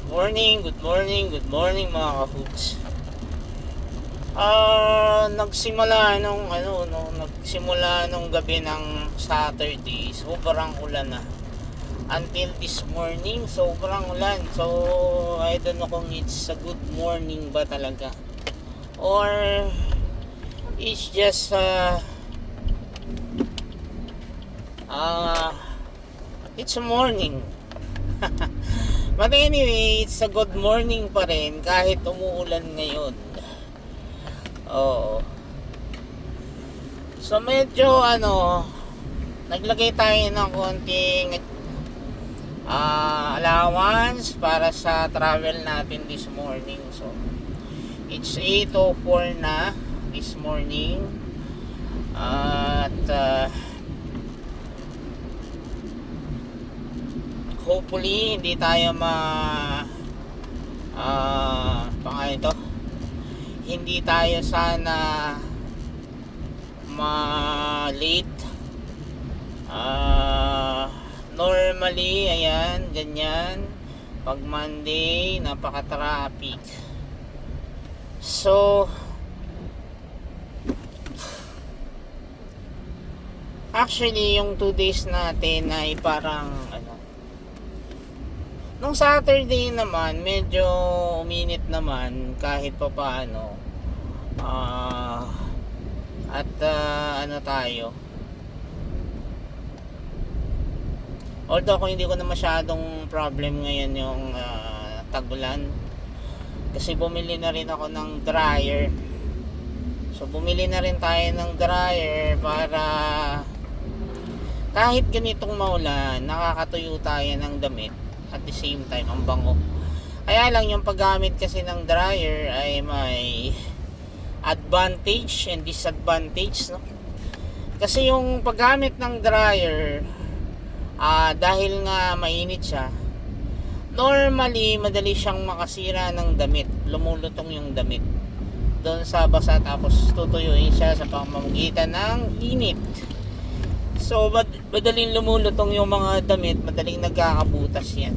Good morning, good morning mga ka-hoops. Nagsimula nung gabi ng Saturday, sobrang ulan na. Until this morning, sobrang ulan. So, I don't know kung it's a good morning ba talaga. Or, it's just, it's a morning. But anyway, it's a good morning pa rin kahit umuulan ngayon. Oo. So medyo naglagay tayo ng konting allowance para sa travel natin this morning. So it's 8:04 na this morning. At hopefully hindi tayo hindi tayo sana late. Normally ayan, ganyan pag Monday napaka-traffic. So actually yung 2 days natin ay parang nung Saturday naman medyo uminit naman kahit pa paano. Tayo, although kung hindi ko na masyadong problem ngayon yung tagulan, kasi bumili na rin ako ng dryer. So bumili na rin tayo ng dryer para kahit ganitong maulan nakakatuyo tayo ng damit. At the same time, ang bango. Kaya lang yung paggamit kasi ng dryer ay may advantage and disadvantage, no? Kasi yung paggamit ng dryer, dahil nga mainit siya, normally madali siyang makasira ng damit. Lumulutong yung damit doon sa basa, tapos tutuyuin siya sa pamamagitan ng init. So madaling lumulutong yung mga damit, madaling nagkakabutas yan.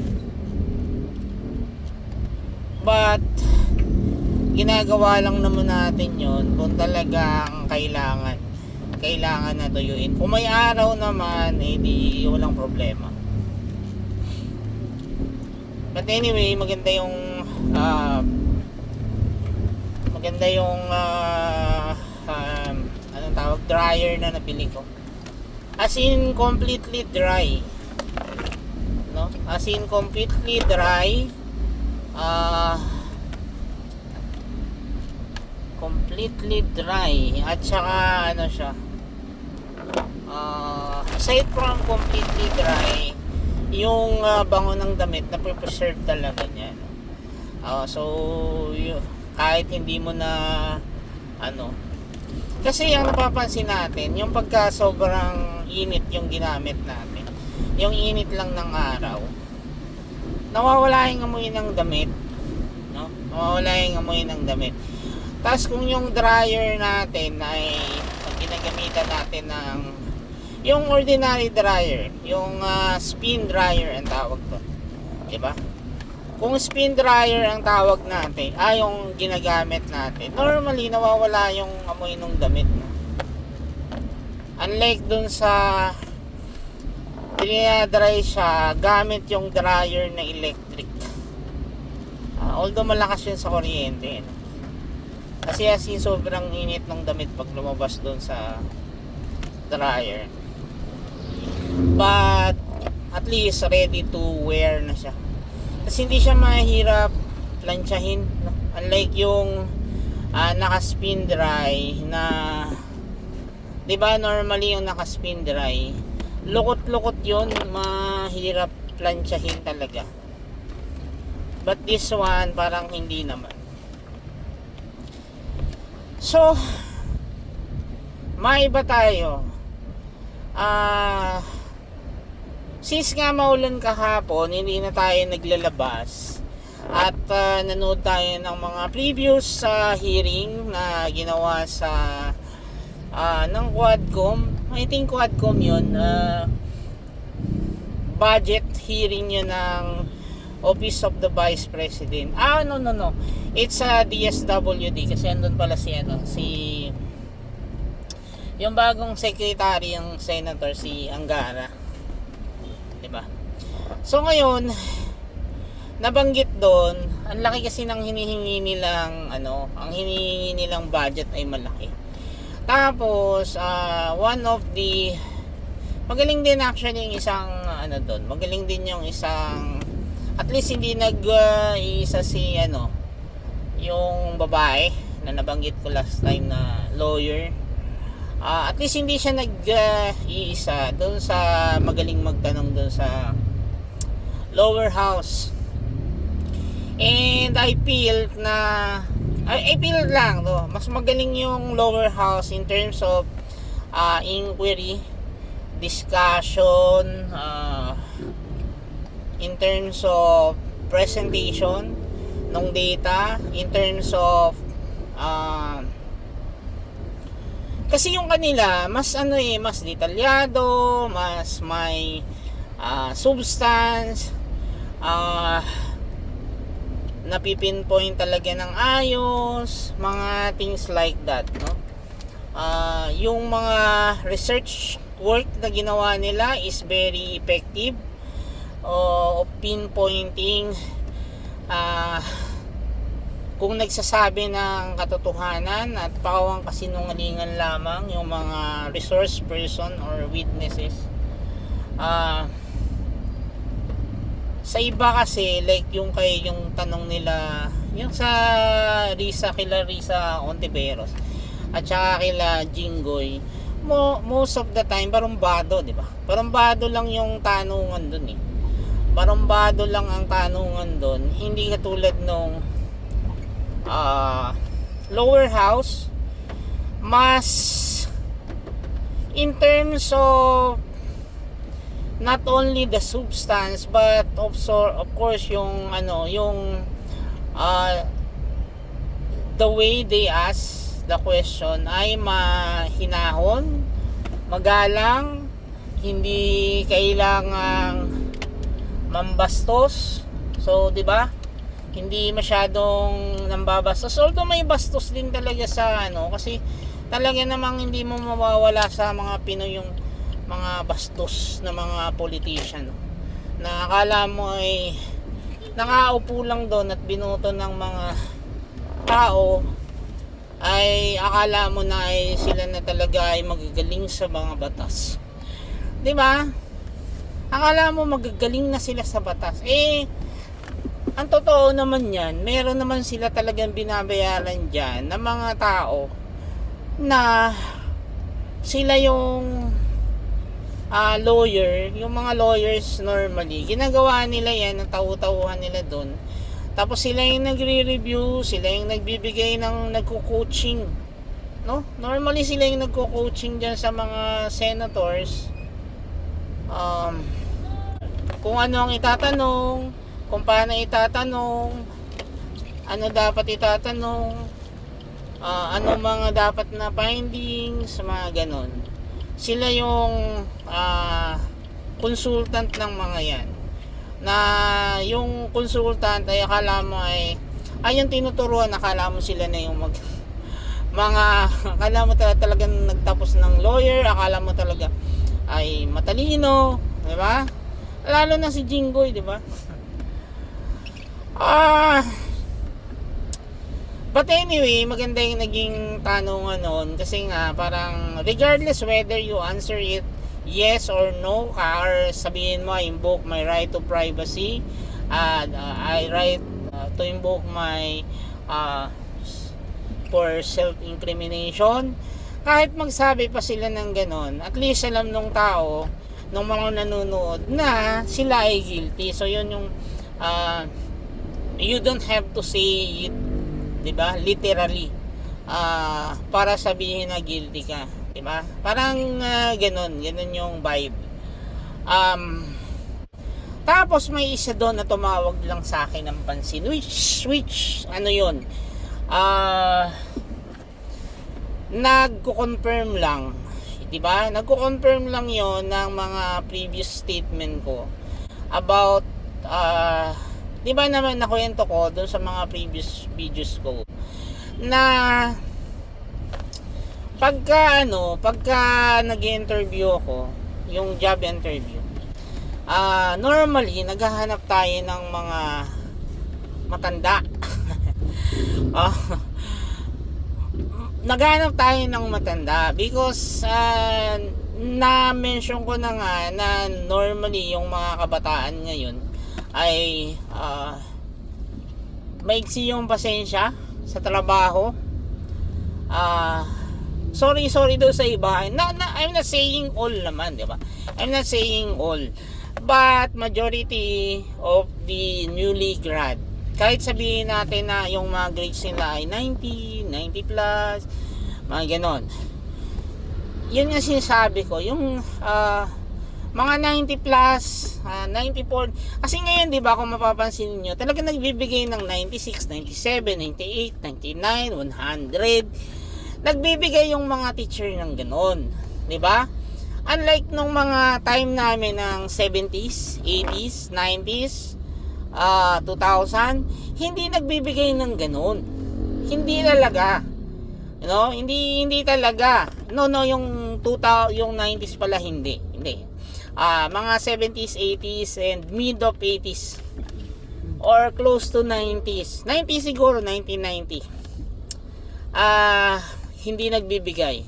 But ginagawa lang naman natin yon kung talagang kailangan na tuyuin. Kung may araw naman, di walang problema. But anyway, maganda yung anong tawag, dryer na nabili ko. As in completely dry, no? As in completely dry. Completely dry. At saka siya, aside from completely dry, yung bango ng damit na preserve talaga niya. So kahit hindi mo na kasi yung napapansin natin, yung pagka sobrang init yung ginamit natin, yung init lang ng araw, nawawala yung amoy ng damit, no? Nawawala yung amoy ng damit. Tapos kung yung dryer natin ay ginagamitan natin ng yung ordinary dryer, yung spin dryer ang tawag to, diba? Kung spin dryer ang tawag natin, yung ginagamit natin, normally nawawala yung amoy ng damit, no? Unlike dun sa dinadry siya gamit yung dryer na electric, although malakas yun sa kuryente, no? Kasi sobrang init ng damit pag lumabas dun sa dryer. But at least ready to wear na siya. Kasi hindi siya mahirap plansyahin, no? Unlike yung naka-spin dry na, 'di ba, normally yung naka-spin dry, lukot-lukot 'yon, mahirap plansyahin talaga. But this one parang hindi naman. So maiba tayo. Since nga maulan kahapon, hindi na tayo naglalabas at nanood tayo ng mga previous hearing na ginawa sa ng Quadcom. I think Quadcom yun, budget hearing yun ng Office of the Vice President. No. It's DSWD kasi andun pala si yung bagong secretary ng senator, si Angara. 'Di ba? So ngayon, nabanggit doon, ang laki kasi ng hinihingi nilang ang hinihingi nilang budget ay malaki. Tapos one of the magaling din actually yung isang doon. Magaling din yung isang, at least hindi isa si yung babae na nabanggit ko last time na lawyer. At least hindi siya iisa doon sa magaling magtanong doon sa lower house. And I feel lang mas magaling yung lower house in terms of inquiry, discussion, in terms of presentation ng data, in terms of kasi yung kanila mas mas detalyado, mas may substance, napipinpoint talaga ng ayos, mga things like that, no? Yung mga research work na ginawa nila is very effective of pinpointing kung nagsasabi ng katotohanan at pawang kasinungalingan lamang yung mga resource person or witnesses. Sa iba kasi, like yung tanong nila, yung sa kila Risa Ontiveros at saka kila Jinggoy, most of the time barumbado, di ba? Barumbado lang yung tanungan dun Barumbado lang ang tanungan dun, hindi katulad nung lower house. Mas in terms of not only the substance but also of course yung the way they ask the question ay mahinahon, magalang, hindi kailangang mambastos. So, 'di ba? Hindi masyadong nambabastos. Although may bastos din talaga sa kasi talaga namang hindi mo mawawala sa mga Pinoy yung mga bastos na mga politician na akala mo ay nakaupo lang doon at binoto ng mga tao, ay akala mo na ay sila na talaga ay magagaling sa mga batas, 'di ba? Akala mo magagaling na sila sa batas. Ang totoo naman yan, meron naman sila talagang binabayaran dyan ng mga tao na sila yung lawyer, yung mga lawyers normally, ginagawa nila yan, ang tahu-tahuhan nila doon. Tapos sila yung nagre-review, sila yung nagbibigay ng nagko-coaching, no? Normally sila yung nagko-coaching dyan sa mga senators. Kung ano ang itatanong, kung paano itatanong, ano dapat itatanong, ano mga dapat na findings, mga ganon. Sila yung consultant ng mga yan. Na yung consultant ay akala mo ay yung tinuturuan, akala mo sila na yung akala mo talagang nagtapos ng lawyer, akala mo talaga ay matalino, di ba? Lalo na si Jinggoy, di ba? But anyway, maganda yung naging tanungan noon kasi nga parang regardless whether you answer it yes or no, or sabihin mo I invoke my right to privacy, I right to invoke my for self-incrimination, kahit magsabi pa sila ng ganon, at least alam nung tao, nung mga nanonood na sila ay guilty. So yun yung you don't have to say it, diba? Literally para sabihin na guilty ka, diba? Parang ganun yung vibe. Tapos may isa doon na tumawag lang sa akin ng pansin, which ano yun, nagko-confirm lang, diba? Nagko-confirm lang yon ng mga previous statement ko about di ba naman nakwento ko doon sa mga previous videos ko na pagka nag-interview ako, yung job interview, normally naghahanap tayo ng mga matanda. Naghahanap tayo ng matanda because na-mention ko na nga na normally yung mga kabataan ngayon ay maiksi yung pasensya sa trabaho. Sorry daw sa iba. I'm not saying all naman, di ba? I'm not saying all. But majority of the newly grad, kahit sabihin natin na yung mga grades nila ay 90 plus, mga ganon. Yun nga sinasabi ko, yung mga 90 plus, 94, kasi ngayon, di ba, kung mapapansin niyo, talaga nagbibigay ng 96, 97, 98, 99, 100. Nagbibigay yung mga teacher ng ganon, di ba? Unlike nung mga time namin ng 70s, 80s, 90s, 2000, hindi nagbibigay ng ganon. Hindi talaga. You know, hindi talaga. No, yung 2000, yung 90s pala hindi. Mga 70s, 80s and mid of 80s or close to 90s. 90 siguro, 1990. Hindi nagbibigay.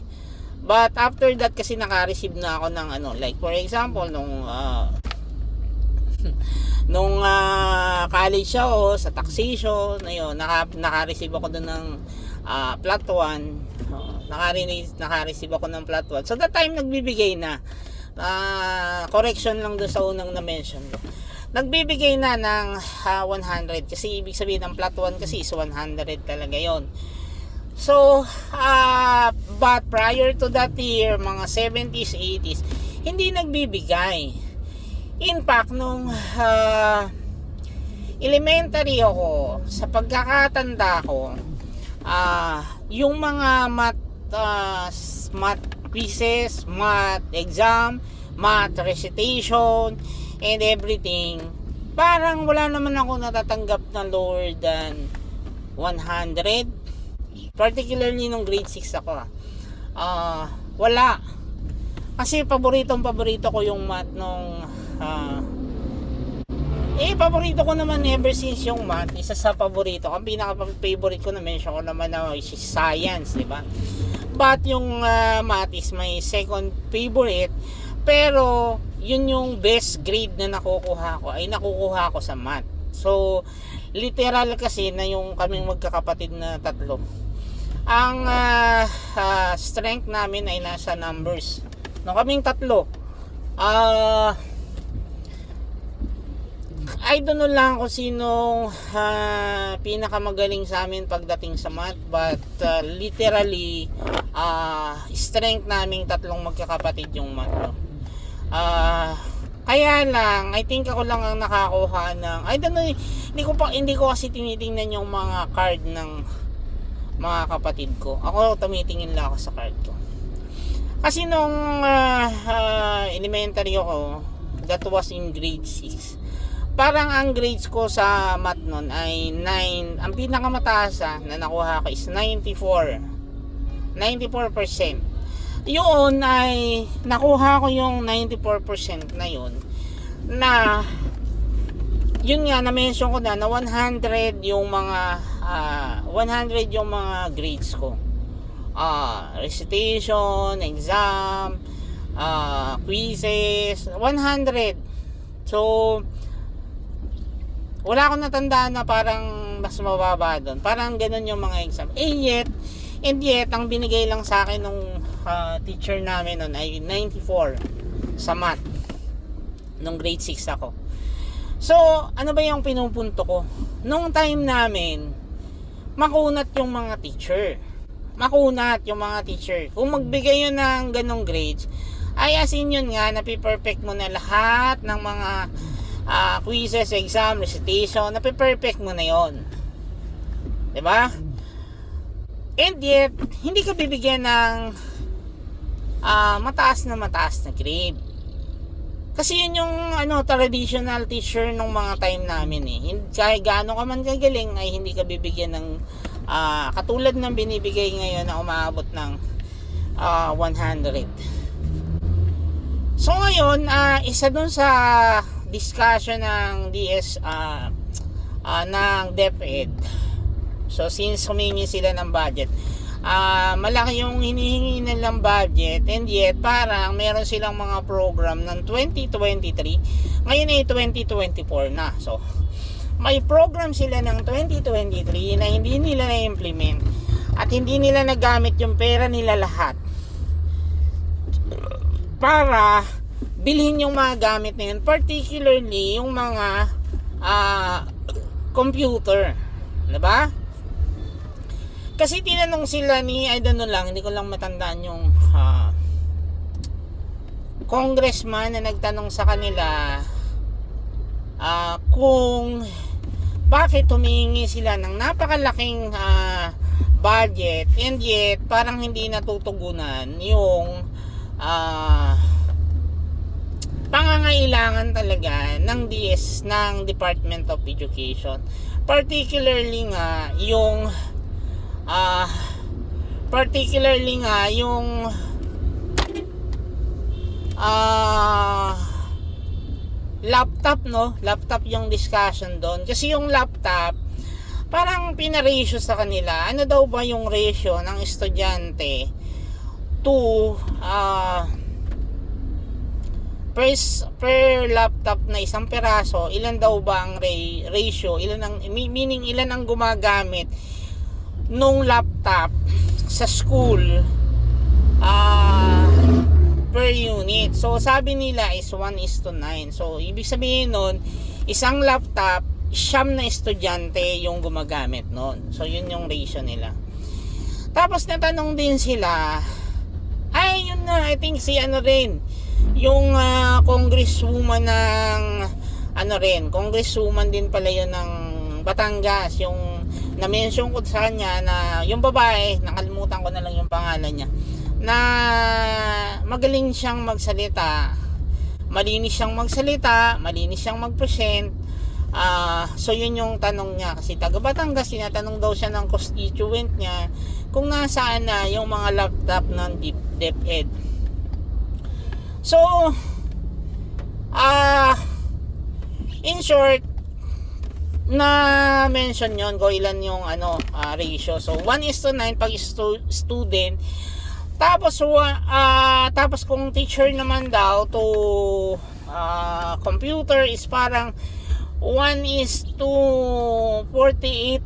But after that kasi naka-receive na ako ng like for example nung college ako sa taxation, ayun, naka-receive ako doon ng plot 1. Naka-receive ako ng plot 1. So that time nagbibigay na. Correction lang doon sa unang na-mention ko. Nagbibigay na ng 100 kasi ibig sabihin ng plot 1 kasi is 100 talaga yon. So, but prior to that year, mga 70s, 80s, hindi nagbibigay. In fact, nung elementary ako, sa pagkakatanda ko, yung mga math quizzes, math exam, math recitation, and everything, parang wala naman ako natatanggap na lower than 100. Particularly nung grade 6 ako. Wala. Kasi paborito ko yung math nung paborito ko naman ever since yung math. Isa sa paborito. Ang pinaka-favorite ko na mention ko naman na is science, di ba? But yung math is my second favorite. Pero yun yung best grade na nakukuha ko sa math. So literal kasi na yung kaming magkakapatid na tatlo, ang strength namin ay nasa numbers. No, kaming tatlo. I don't know lang kung sinong pinakamagaling sa amin pagdating sa math, but literally strength naming tatlong magkakapatid yung math. No? Kaya lang, I think ako lang ang nakakuha ng, I don't know, hindi ko kasi tinitingnan yung mga card ng mga kapatid ko. Ako tumitingin lang ako sa card ko. Kasi nung elementary ako, that was in grade 6. Parang ang grades ko sa math nun ay 9. Ang pinakamataas na nakuha ko is 94%. Yun ay nakuha ko yung 94% na yun, na yun nga na-mention ko na 100 yung mga 100 yung mga grades ko. Recitation, exam, quizzes, 100. So wala akong natandaan na parang mas mababa doon. Parang ganun yung mga exam. And yet ang binigay lang sa akin nung teacher namin noon ay 94 sa math nung grade 6 ako. So ano ba yung pinupunto ko? Nung time namin, makunat yung mga teacher. Kung magbigay yun ng ganong grades, ay asin yun nga, napiperfect mo na lahat ng mga quizzes, exam, recitation, napiperfect mo na yon, diba? And yet, hindi ka bibigyan ng mataas na grade. Kasi yun yung traditional teacher nung mga time namin eh. Kahit gaano ka man kagaling ay hindi ka bibigyan ng katulad ng binibigay ngayon na umaabot ng 100. So ngayon, isa dun sa discussion ng ng DepEd. So since humingi sila ng budget, malaki yung hinihingi nilang budget, and yet parang meron silang mga program ng 2023, ngayon ay 2024 na. So may program sila ng 2023 na hindi nila na-implement at hindi nila nagamit yung pera nila lahat para bilhin yung mga gamit na yun, particularly yung mga computer, diba? Kasi tinanong sila ni, I don't know lang, hindi ko lang matandaan yung congressman na nagtanong sa kanila kung bakit humingi sila ng napakalaking budget, and yet parang hindi natutugunan yung pangangailangan talaga ng Department of Education, particularly nga yung laptop yung discussion doon. Kasi yung laptop parang pina-ratio sa kanila. Ano daw ba yung ratio ng estudyante to per laptop na isang peraso? Ilan daw ba ang ratio? Meaning ilan ang gumagamit nung laptop sa school per unit. So sabi nila is 1:9. So ibig sabihin nun, isang laptop, 9 na estudyante yung gumagamit nun. So yun yung ratio nila. Tapos natanong din sila, ay yun na, I think si yung congresswoman ng congresswoman din pala yun ng Batangas, yung na-mention ko sa kanya na yung babae, nakalimutan ko na lang yung pangalan niya, na magaling siyang magsalita, malinis siyang mag-present. So yun yung tanong niya, kasi taga Batangas, tinatanong daw siya ng constituent niya kung nasaan na yung mga laptop ng DepEd. So in short, na mention yon ko ilan yung ratio. So 1:9 pag student, tapos kung teacher naman daw to computer is parang 1:48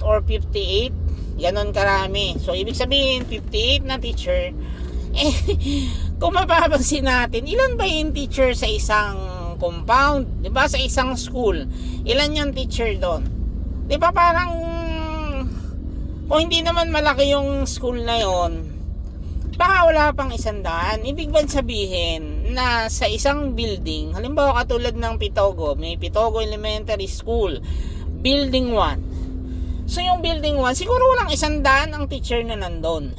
or 58, ganon karami. So ibig sabihin 58 na teacher. Kung mapapansin natin, ilan ba yung teacher sa isang compound, 'di ba? Sa isang school, ilan yung teacher doon? 'Di ba parang kung hindi naman malaki yung school na yon, baka wala pang 100. Ibig ba sabihin na sa isang building, halimbawa katulad ng Pitogo, may Pitogo Elementary School, building 1. So yung building 1, siguro walang 100 ang teacher na nandoon.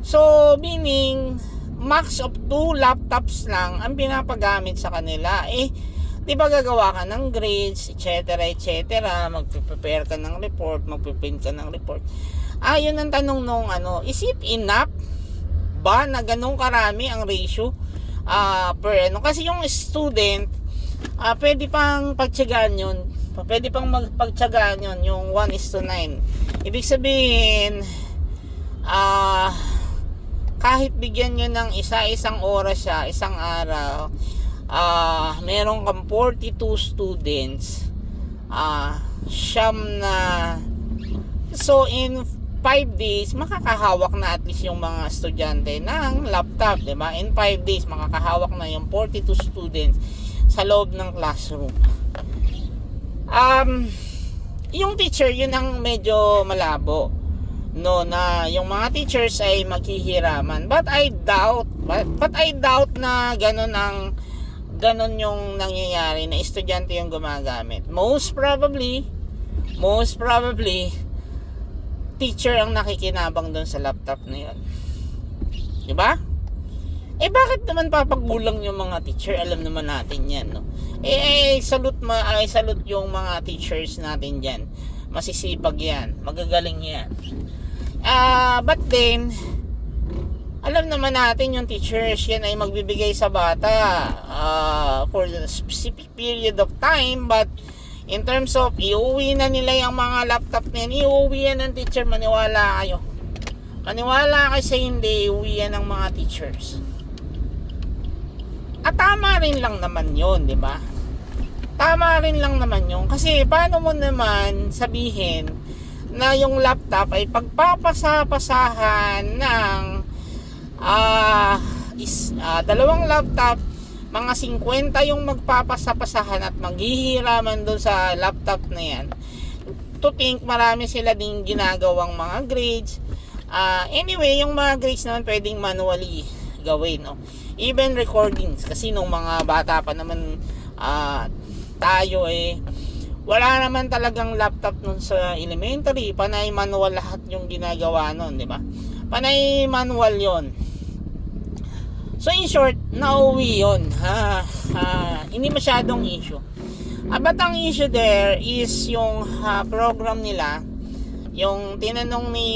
So meaning max of 2 laptops lang ang pinapagamit sa kanila. Di ba gagawa ka ng grades, etc., magpe-prepare ka ng report, magpe-print ka ng report. Yun ang tanong nung is it enough ba na ganun karami ang ratio per kasi yung student pwede pang pagtiyagaan yun, magpagtiyagaan yun, yung 1:9. Ibig sabihin kahit bigyan nyo ng isang oras siya, isang araw, meron kang 42 students, siyam na, so in 5 days makakahawak na at least yung mga estudyante ng laptop, diba? In 5 days makakahawak na yung 42 students sa loob ng classroom. Yung teacher, yun ang medyo malabo, no, na yung mga teachers ay maghihiraman. But I doubt na ganun yung nangyayari, na estudyante yung gumagamit. Most probably teacher ang nakikinabang doon sa laptop na yun, diba? Bakit naman papagulang yung mga teacher? Alam naman natin yan, no? Salute yung mga teachers natin dyan. Masisipag yan, magagaling yan. But then, alam naman natin yung teachers yan ay magbibigay sa bata for a specific period of time, but in terms of iuwi na nila yung mga laptop na yan, iuwi yan ng teacher, maniwala kayo. Maniwala kayo sa hindi, iuwi yan ng mga teachers. At tama rin lang naman yun, di ba? Tama rin lang naman yun. Kasi paano mo naman sabihin na yung laptop ay pagpapasapasahan ng dalawang laptop, mga 50 yung magpapasapasahan at maghihiraman doon sa laptop na yan. To think marami sila din ginagawang mga grades. Anyway, yung mga grades naman pwedeng manually gawin, no? Even recordings, kasi nung mga bata pa naman tayo wala naman talagang laptop nun sa elementary, panay manual lahat yung ginagawa nun, di ba? Panay manual yon. So in short, nauwi yun. Hindi masyadong issue. But ang issue there is yung program nila, yung tinanong ni,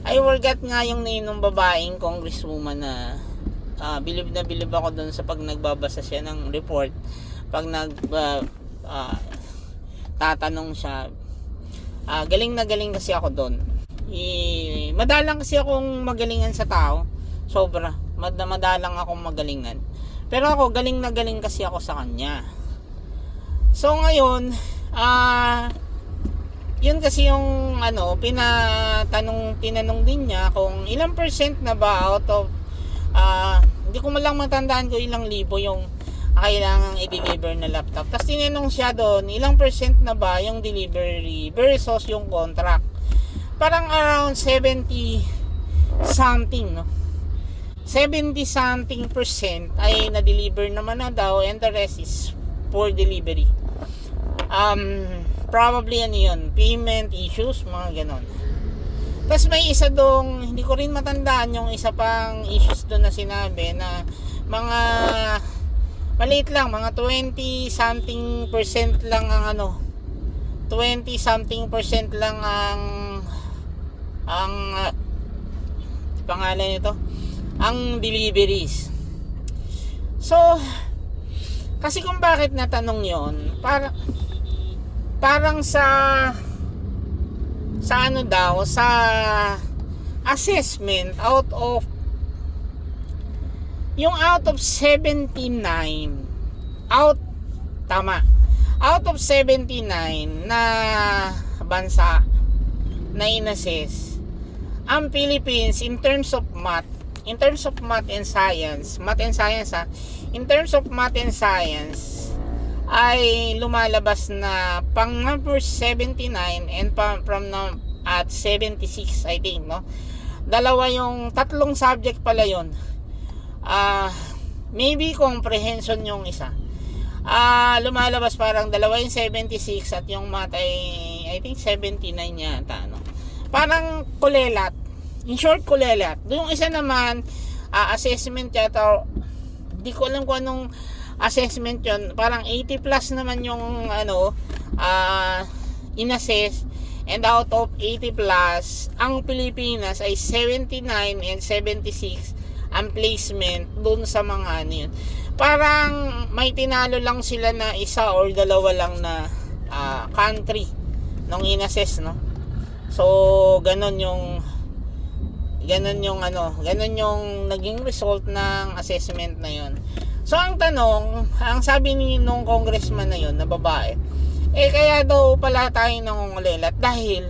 I forgot nga yung name ng babaeng congresswoman na bilib na bilib ako doon sa pag nagbabasa siya ng report, pag tatanong siya. Galing na galing kasi ako doon. Madalang kasi akong magalingan sa tao, sobra, madalang akong magalingan, pero ako galing na galing kasi ako sa kanya. So ngayon yun kasi yung tinanong din niya kung ilang percent na ba out of hindi ko malang matandaan ko ilang libo yung kailangang i-deliver na laptop. Tapos tinanong siya doon ilang percent na ba yung delivery versus yung contract. Parang around 70 something, no? 70 something percent ay na-deliver naman na daw, and the rest is for delivery. Probably yun, payment issues, mga ganon. Tapos may isa dong, hindi ko rin matandaan yung isa pang issues doon na sinabi na mga maliit lang, mga 20 something percent lang ang 20 something percent lang ang pangalan nito, ang deliveries. So kasi kung bakit natanong yon, parang sa assessment, out of 79 out of 79 na bansa na inassess, ang Philippines in terms of math and science, ay lumalabas na pang number 79 and at 76, I think, no? Tatlong subject pala yon. Maybe comprehension yung isa. Lumalabas parang dalawa yung 76 at yung math ay I think 79 yata, no? Parang kulelat. In short, kulelat. Yung isa naman assessment yata, hindi ko alam kung anong assessment yon, parang 80 plus naman yung inassess, and out of 80 plus ang Pilipinas ay 79 and 76 ang placement dun sa mga yun. Parang may tinalo lang sila na isa or dalawa lang na country nung inassess, no? So ganon yung naging result ng assessment na yun. So ang tanong, ang sabi nung congressman na yun, na babae, kaya daw pala tayo nangungulilat dahil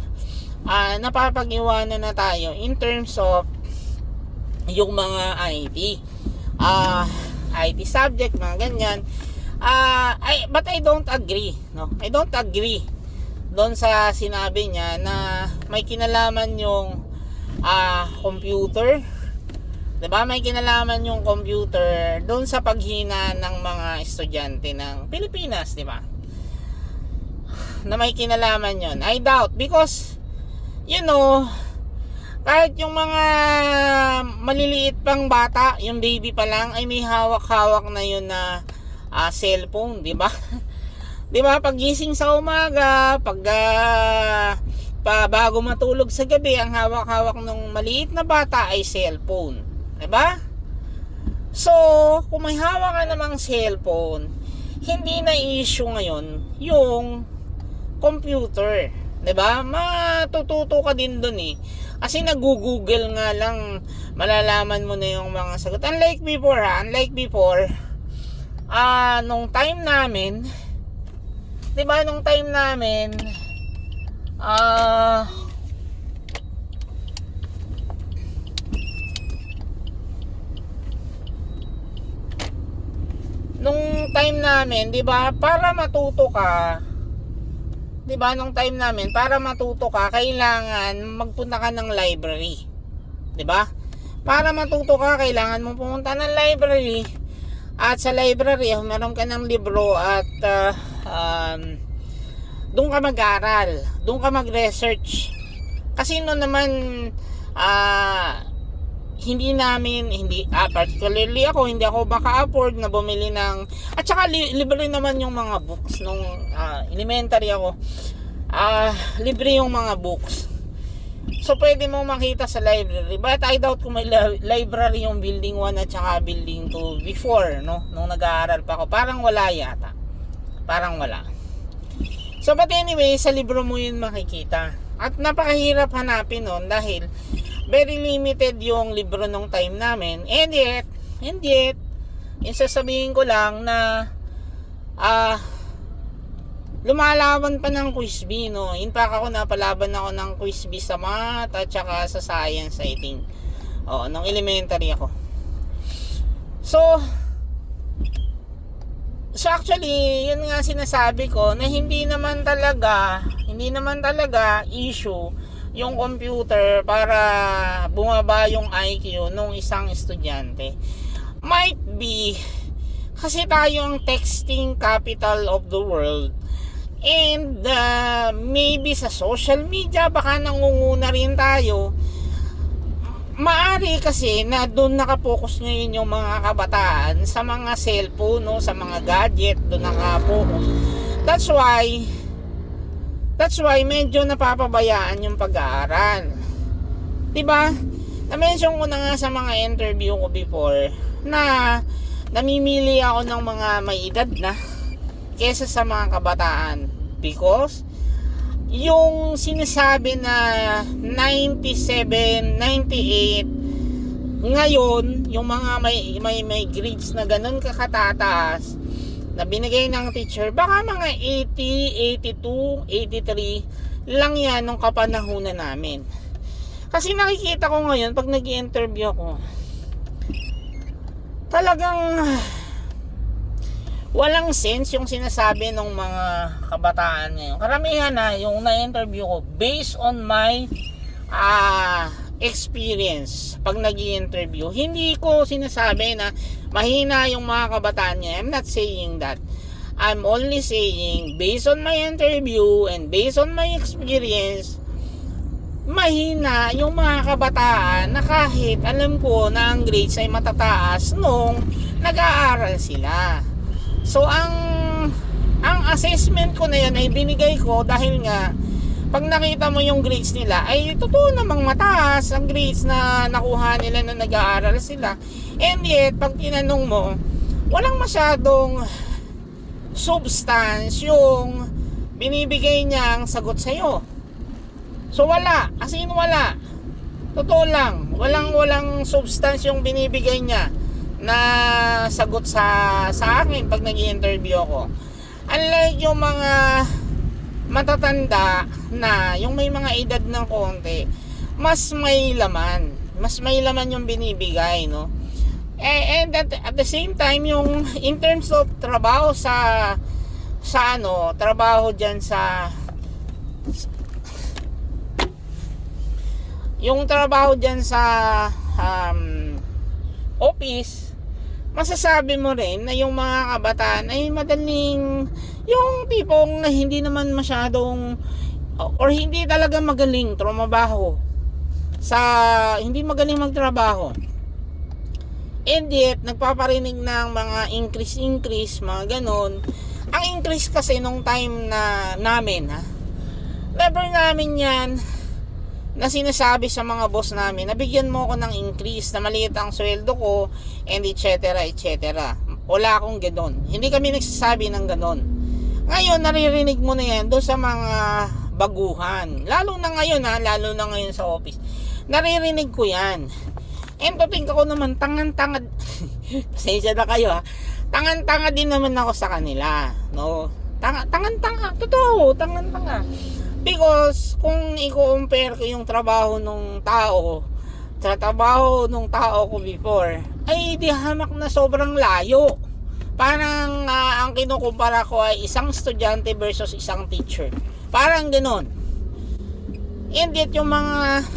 napapag-iwanan na tayo in terms of yung mga IT subject, mga ganyan. But I don't agree, no? I don't agree doon sa sinabi niya na may kinalaman yung computer. Diba? May kinalaman yung computer doon sa paghina ng mga estudyante ng Pilipinas, diba? Na may kinalaman yon. I doubt, because Kahit yung mga maliliit pang bata, yung baby pa lang, ay may hawak-hawak na yun na cellphone, di ba? Di ba, paggising sa umaga, bago matulog sa gabi, ang hawak-hawak ng maliit na bata ay cellphone. Di ba? So, kung may hawak ka namang cellphone, hindi na issue ngayon yung computer. 'Di ba? Matututo ka din doon eh. Kasi nag-google nga lang, malalaman mo na yung mga sagot. Unlike before, nung time namin, 'di ba, nung time namin, nung time namin, 'di ba, para matuto ka, 'di ba, nung time namin, para matuto ka, kailangan magpunta ka ng library. 'Di ba? Para matuto ka, kailangan mo pumunta ng library. At sa library, meron ka ng libro at doon ka mag-aral, doon ka mag-research. Kasi noon naman particularly ako, hindi ako maka-afford na bumili ng, at saka libre naman yung mga books nung elementary ako. Libre yung mga books, so pwede mo makita sa library. But I doubt kung may library yung building 1 at saka building 2 before, no, nung nag-aaral pa ako. Parang wala yata, parang wala. So but anyway, sa libro mo yun makikita, at napakahirap hanapin nun dahil very limited yung libro nung time namin. And yet, yung sasabihin ko lang na lumalaban pa ng quiz bee, no. In fact, napalaban ako ng quiz bee sa math at saka sa science, I think. Nung elementary ako. So actually, yun nga sinasabi ko, na hindi naman talaga issue yung computer para bumaba yung IQ nung isang estudyante. Might be kasi tayo ang texting capital of the world, and maybe sa social media baka nangunguna rin tayo. Maari kasi na doon nakapokus ngayon yung mga kabataan sa mga cellphone, no, sa mga gadget, doon nakapokus. That's why medyo napapabayaan yung pag-aaral. 'Di ba? Na-mention ko na nga sa mga interview ko before na namimili ako ng mga may edad na kesa sa mga kabataan, because yung sinasabi na 97, 98 ngayon, yung mga may grades na ganun kakatataas na binigay ng teacher, baka mga 80, 82, 83 lang yan nung kapanahunan namin. Kasi nakikita ko ngayon pag nag-i-interview ako, talagang walang sense yung sinasabi ng mga kabataan ngayon. Karamihan na yung na-interview ko based on my experience pag nag-i-interview. Hindi ko sinasabi na mahina yung mga kabataan ngayon. I'm not saying that. I'm only saying based on my interview and based on my experience, mahina yung mga kabataan na kahit alam ko na ang grades ay matataas nung nag-aaral sila. So ang assessment ko na yan ay binigay ko dahil nga pag nakita mo yung grades nila ay totoo namang mataas ang grades na nakuha nila na nag-aaral sila. And yet pag tinanong mo, walang masyadong substance yung binibigay niyang sagot sa'yo. So wala, as in wala. Totoo lang, walang substance yung binibigay niya na sagot sa akin pag nag-i-interview ako. Unlike yung mga matatanda na yung may mga edad ng konti, mas may laman yung binibigay, no. And at the same time, yung in terms of trabaho trabaho diyan yung trabaho diyan sa office, masasabi mo rin na yung mga kabataan ay madaling, yung tipong hindi naman masyadong or hindi talaga magaling trumabaho. sa hindi magaling magtrabaho. And yet, nagpaparinig ng mga increase, mga ganon. Ang increase kasi nung time na namin, never namin yan na sinasabi sa mga boss namin, nabigyan mo ko ng increase, na maliit ang sweldo ko, and etc. Wala akong ganon. Hindi kami nagsasabi ng ganon. Ngayon, naririnig mo na yan doon sa mga baguhan. Lalo na ngayon sa office. Naririnig ko yan. And tuting ko naman, tangan-tanga, pasensya na kayo tangan-tanga din naman ako sa kanila, no? Tangan-tanga, totoo, tangan-tanga. Because, kung i-compare ko yung trabaho nung tao, sa trabaho nung tao ko before, ay di hamak na sobrang layo. Parang, ang kinukumpara ko ay isang estudyante versus isang teacher. Parang ganoon. And yet, yung mga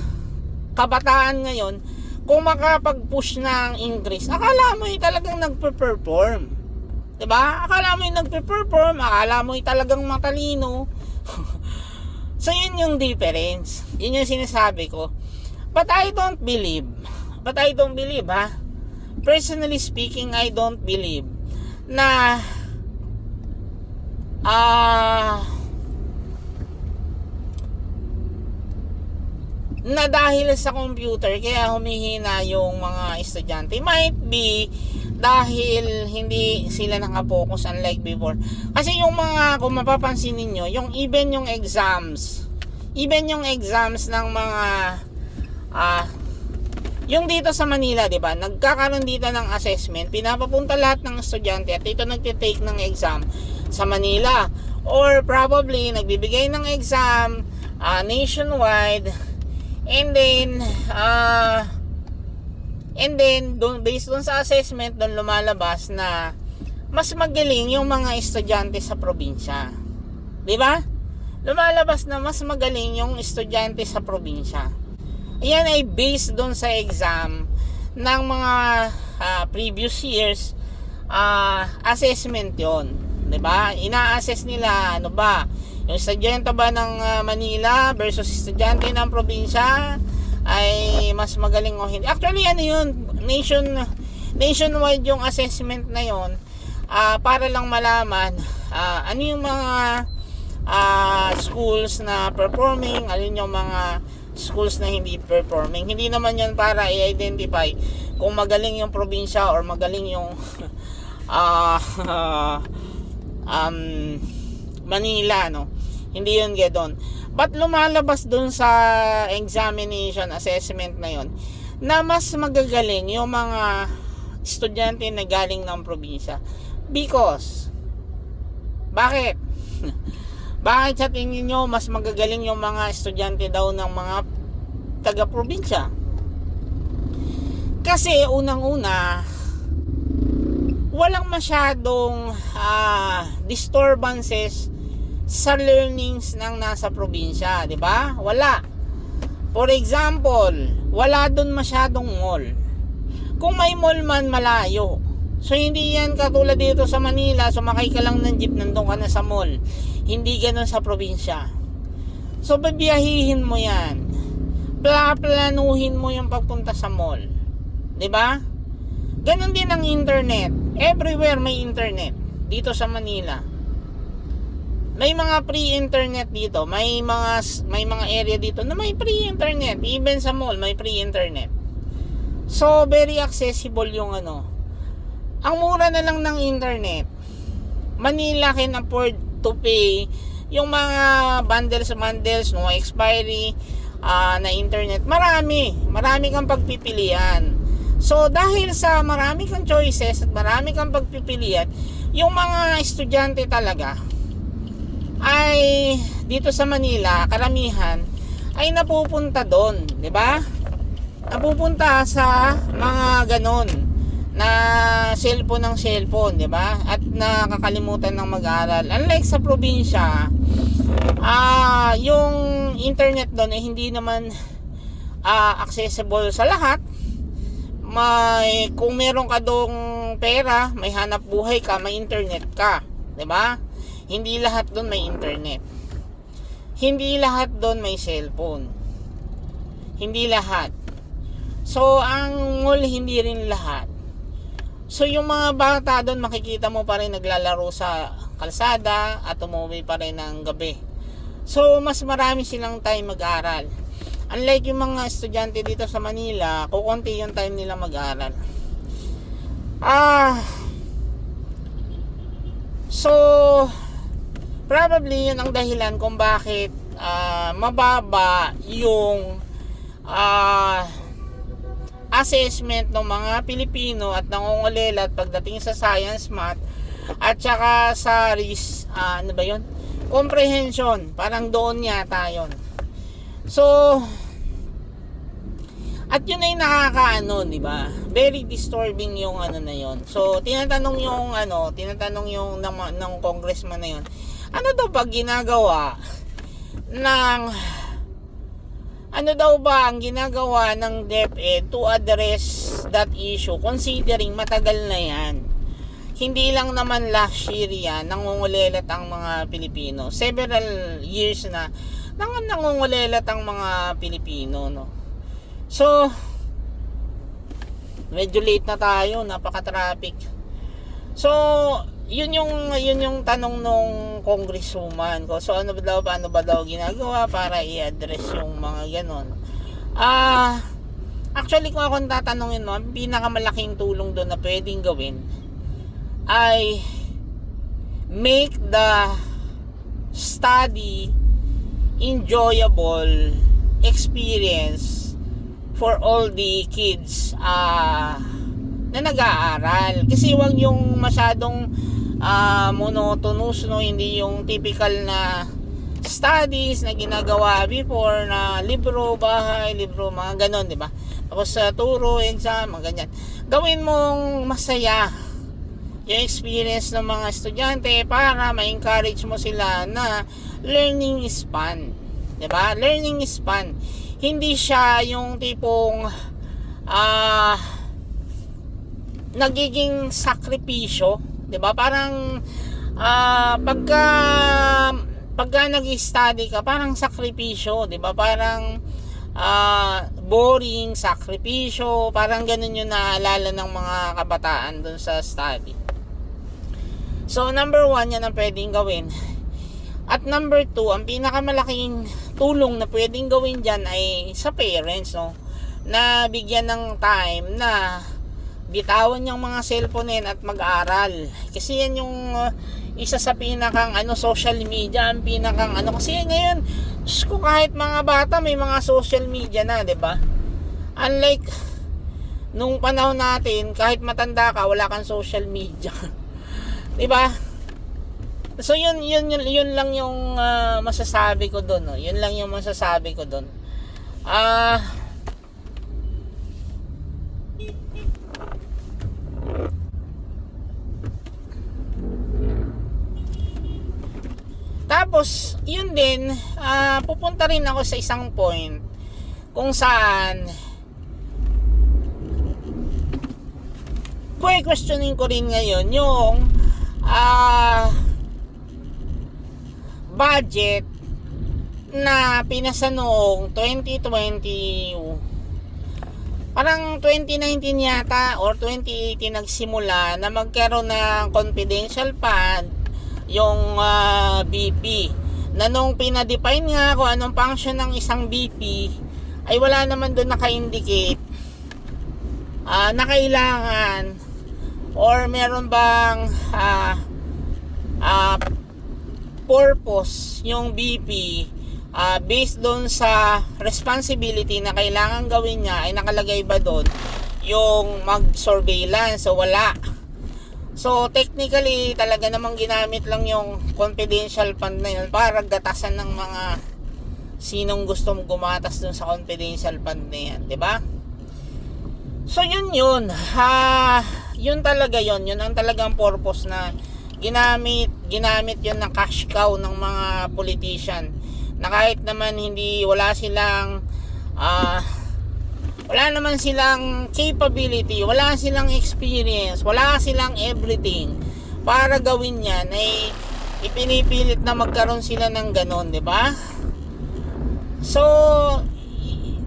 kabataan ngayon, kung makapag-push ng increase, akala mo talagang nagpe-perform. Diba? Akala mo nagpe-perform, akala mo talagang matalino. So, yun yung difference. Yun yung sinasabi ko. But I don't believe, personally speaking, I don't believe na na dahil sa computer kaya humihina yung mga estudyante. Might be dahil hindi sila nakapokus unlike before. Kasi yung mga, kung mapapansin ninyo, even yung exams ng mga yung dito sa Manila, di ba? Nagkakaroon dito ng assessment, pinapapunta lahat ng estudyante at dito nagte-take ng exam sa Manila, or probably nagbibigay ng exam nationwide. And then based doon sa assessment, doon lumalabas na mas magaling yung mga estudyante sa probinsya. 'Di ba? Lumalabas na mas magaling yung estudyante sa probinsya. Ayan ay based doon sa exam ng mga previous years assessment 'yon. 'Di ba? Ina-assess nila ano ba? Yung estudyante ba ng Manila versus estudyante ng probinsya ay mas magaling o hindi. Actually, ano yun, nationwide yung assessment na yun, para lang malaman ano yung mga schools na performing, alin yung mga schools na hindi performing. Hindi naman yan para i-identify kung magaling yung probinsya or magaling yung Manila, no? Hindi yun gedon. But lumalabas dun sa examination assessment na yun na mas magagaling yung mga estudyante na galing ng probinsya. Because bakit? Bakit sa tingin nyo mas magagaling yung mga estudyante daw ng mga taga-probinsya? Kasi unang-una, walang masyadong disturbances sa learnings ng nasa probinsya, di ba? Wala. For example, wala doon masyadong mall. Kung may mall man, malayo. So hindi yan katulad dito sa Manila, sumakay ka lang ng jeep, nandun ka na sa mall. Hindi ganun sa probinsya. So babiyahihin mo yan. Planuhin mo yung pagpunta sa mall. Di ba? Ganun din ang internet. Everywhere may internet dito sa Manila. May mga free internet dito, may mga area dito na may free internet, even sa mall may free internet. So very accessible yung ano. Ang mura na lang ng internet. Manila can afford to pay yung mga bundles, no expiry na internet. Marami kang pagpipilian. So dahil sa marami kang choices at marami kang pagpipilian, yung mga estudyante talaga ay dito sa Manila, karamihan ay napupunta doon, 'di ba? Napupunta sa mga ganon na cellphone, 'di ba? At nakakalimutan ng mag-aral. Unlike sa probinsya, yung internet doon ay hindi naman accessible sa lahat. Kung meron ka dong pera, may hanap buhay ka, may internet ka, 'di ba? Hindi lahat doon may internet. Hindi lahat doon may cellphone. Hindi lahat. So, ang mall, hindi rin lahat. So, yung mga bata doon, makikita mo pa rin naglalaro sa kalsada at umuwi pa rin ng gabi. So, mas marami silang time mag-aral. Unlike yung mga estudyante dito sa Manila, kukunti yung time nila mag-aral. So, probably yun ang dahilan kung bakit mababa yung assessment ng mga Pilipino at nangungulelat pagdating sa science, math, at saka sa comprehension. Parang doon yata yun. So, at yun ay nakakaano, di ba? Very disturbing yung na yun. So, tinatanong yung ng congressman na yun, ano daw ba ginagawa ng ano daw ba ang ginagawa ng DepEd to address that issue, considering matagal na yan. Hindi lang naman last year yan nangungulelat ang mga Pilipino. Several years na nangungulelat ang mga Pilipino, no? So, medyo late na tayo, napaka-traffic. So, yun yung tanong nung congresswoman ko. So, ano ba daw ginagawa para i-address yung mga ganon? Actually, kung akong tatanungin mo, ang pinakamalaking tulong doon na pwedeng gawin ay make the study enjoyable experience for all the kids na nag-aaral. Kasi wag yung masyadong monotonous, no? Hindi yung typical na studies na ginagawa before na libro, bahay, libro, mga ganon, di ba? Tapos turo, exam, mga ganyan. Gawin mong masaya yung experience ng mga estudyante para ma-encourage mo sila na learning is fun. Diba? Learning is fun. Hindi siya yung tipong nagiging sakripisyo. Diba? Parang pagka nag-study ka, parang sakripisyo. Diba? Parang boring, sakripisyo. Parang ganun yung naalala ng mga kabataan dun sa study. So, number 1, yan ang pwedeng gawin. At number 2, ang pinakamalaking tulong na pwedeng gawin dyan ay sa parents, no? Na bigyan ng time na bitawan yung mga cellphone at mag-aral. Kasi yan yung isa sa pinakang social media, ang pinakang kasi ngayon, kung kahit mga bata may mga social media na, 'di ba? Unlike nung panahon natin, kahit matanda ka, wala kang social media. 'Di ba? So yun lang yung masasabi ko doon, no? Yun lang yung masasabi ko doon. Tapos, yun din, pupunta rin ako sa isang point kung saan questioning ko rin ngayon yung budget na pinasa noong 2020, parang 2019 yata or 2018 nagsimula na magkaroon ng confidential fund yung BP, na nung pinadefine nga kung anong function ng isang BP ay wala naman doon naka-indicate na kailangan or meron bang purpose yung BP based doon sa responsibility na kailangan gawin niya, ay nakalagay ba doon yung mag-surveillance? So wala. So technically talaga namang ginamit lang yung confidential fund na yun para gatasan ng mga sinong gusto mong gumatas doon sa confidential fund na yan, 'di ba? So yun yun talaga yun ang talagang purpose na ginamit yun ng cash cow ng mga politician, na kahit naman wala naman silang capability, wala silang experience, wala silang everything para gawin yan, ay ipinipilit na magkaroon sila ng ganon, di ba? So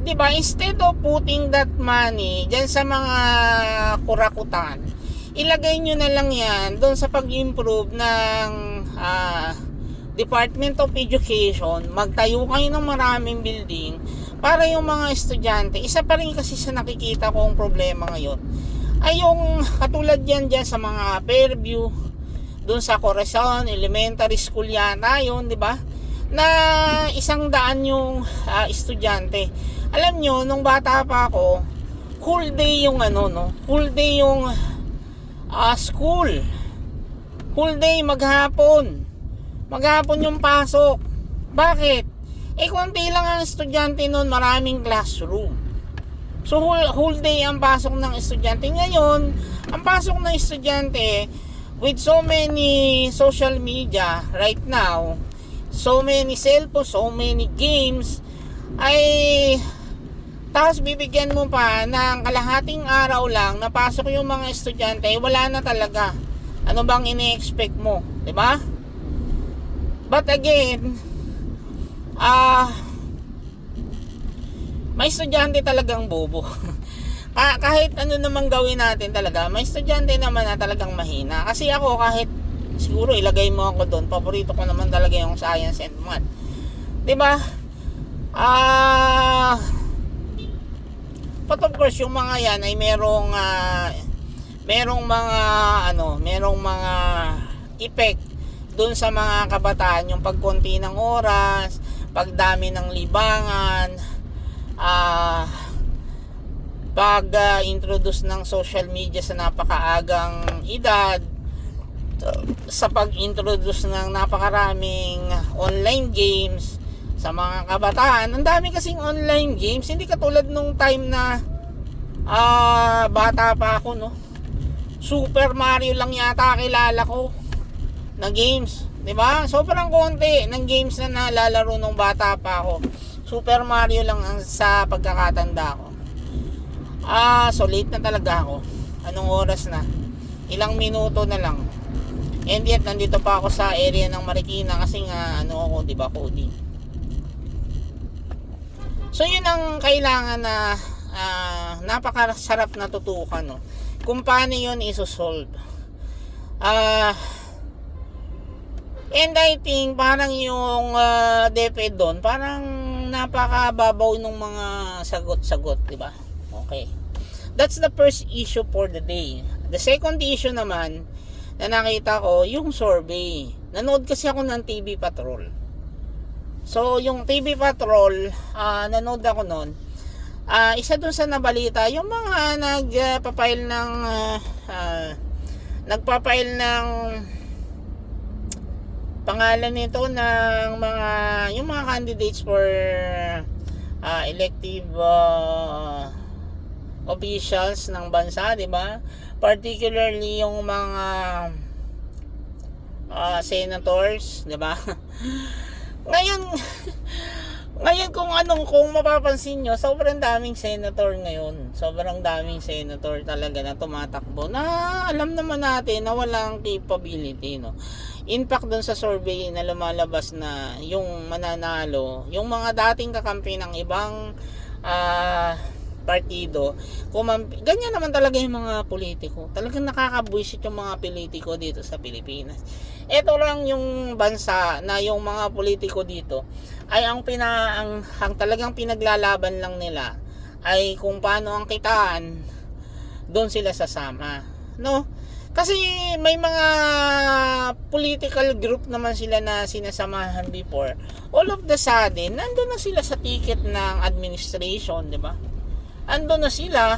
'Di ba? Instead of putting that money diyan sa mga kurakutan, ilagay nyo na lang yan doon sa pag-improve ng Department of Education. Magtayo kayo ng maraming building para yung mga estudyante. Isa pa rin kasi sa nakikita kong problema ngayon ay yung katulad yan dyan sa mga Fairview, doon sa Corazon Elementary School yata yun, di ba? Na 100 yung estudyante. Alam nyo, nung bata pa ako, whole day yung whole day yung school. Whole day, maghapon yung pasok. Bakit? Konti lang ang estudyante noon, maraming classroom. So whole day ang pasok ng estudyante. Ngayon, ang pasok ng estudyante with so many social media right now, so many cellphones, so many games, ay tapos bibigyan mo pa ng kalahating araw lang napasok yung mga estudyante, wala na talaga. Ano bang ini-expect mo, 'di ba? But again, may estudyante talagang bobo. Kahit ano namang gawin natin talaga, may estudyante naman na talagang mahina. Kasi ako, kahit siguro ilagay mo ako doon, paborito ko naman talaga yung science and math. 'Di ba? But of course, yung mga yan ay merong mga effect doon sa mga kabataan, yung pagkonti ng oras, pagdami ng libangan, pag-introduce ng social media sa napakaagang edad, sa pag-introduce ng napakaraming online games sa mga kabataan. Ang dami kasing online games, hindi katulad nung time na bata pa ako, no? Super Mario lang yata kilala ko na games, 'di ba? Sobrang konti ng games na nalalaro nung bata pa ako. Super Mario lang ang sa pagkakatanda ko. So late na talaga ako. Anong oras na? Ilang minuto na lang. And yet nandito pa ako sa area ng Marikina kasi nga ako, 'di ba, coding. So yun ang kailangan na napakasarap na tutukan, no? Kung paano yun isosolve. And I think parang yung DepEd doon, parang napakababaw ng mga sagot-sagot, di ba? Okay. That's the first issue for the day. The second issue naman na nakita ko, yung survey. Nanood kasi ako ng TV Patrol. So yung TV Patrol, nanood ako noon. Isa dun sa nabalita, yung mga nagpa-file ng pangalan nito ng yung mga candidates for elective officials ng bansa, di ba? Particularly yung mga senators, di ba? Ngayon kung mapapansin nyo, sobrang daming senator ngayon. Sobrang daming senator talaga na tumatakbo na alam naman natin na walang capability, no? In fact, dun sa survey na lumalabas na yung mananalo, yung mga dating kakampi ng ibang partido, ganyan naman talaga yung mga politiko. Talagang nakakabwisit yung mga politiko dito sa Pilipinas. Ito lang yung bansa na yung mga politiko dito ay ang talagang pinaglalaban lang nila ay kung paano ang kitaan, doon sila sasama, no? Kasi may mga political group naman sila na sinasamahan before. All of the sudden, nandun na sila sa ticket ng administration, di ba? Andun na sila.